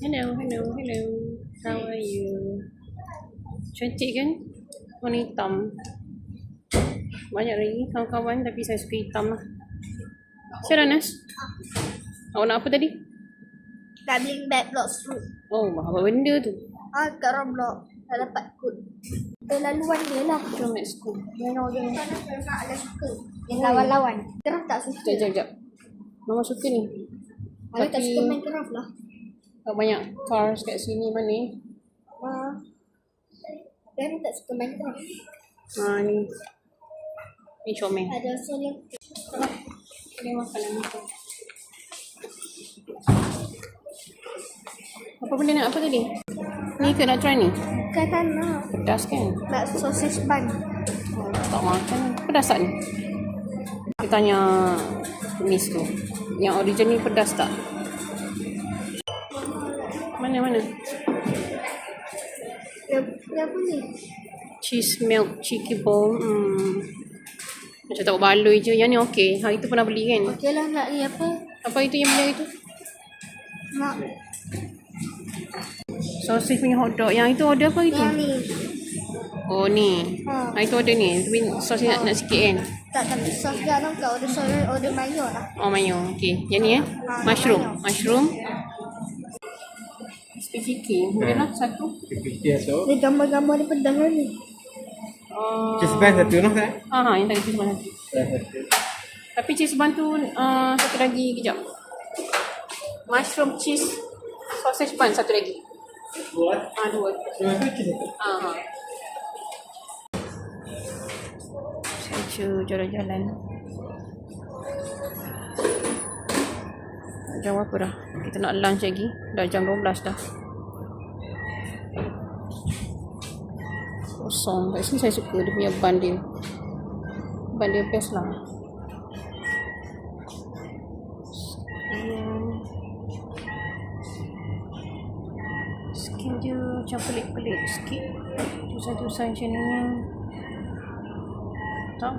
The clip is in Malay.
Hello. How are you? Cantik kan? Warna hitam. Banyak lagi kawan-kawan tapi saya suka hitam lah. Siapa Nas? Awak nak apa tadi? Nak beli bag Blox Fruit. Oh, apa benda tu? Kat Roblox. Dah dapat kod. Laluan dia lah. Jom let's go. Nak ada suka. Yang lawan-lawan. Craft tak suka. Sekejap. Mama suka ni. Ada tak suka main craft lah. Tak banyak cars kat sini mana? Dia tak suka main craft. Ni. Ni comel. Ada solar. Ini makanan makan. Apa benda nak apa tadi? Ni ke nak try ni? Kata nak. Pedas kan? Nak sosis bun. Tak makan. Pedas tak ni? Kita tanya Miss tu. Yang origin ni pedas tak? Mana? Dia apa ni? Cheese milk cheeky bowl. Macam tak baloi je. Yang ni okey. Hari tu pernah beli kan? Okey lah nak ni apa? Apa itu yang beli hari tu? Nak. Sausage punya hotdog. Yang itu order apa itu? Yang ni. Oh ni. Hari tu order ni. Tapi sos nak sikit kan? Tak, tapi sos dia nak tak order sos, order mayo lah. Oh mayo. Okey. Yang ni mushroom. Mushroom. Spicy boleh lah satu. Ni gambar-gambar dia pedas lah ni. Cheese bun satu noh tak? Yang tadi cheese bun satu. Tapi cheese bun tu satu lagi kejap. Mushroom cheese sausage bun satu lagi. Dua. Saya jalan-jalan. Jam berapa dah? Kita nak lunch lagi. Dah jam 12 dah. Kosong. Kat sini saya suka dia punya bun dia. Bun dia best lah. Skin dia macam pelik-pelik sikit. Tusai-tusai macam ni. Tak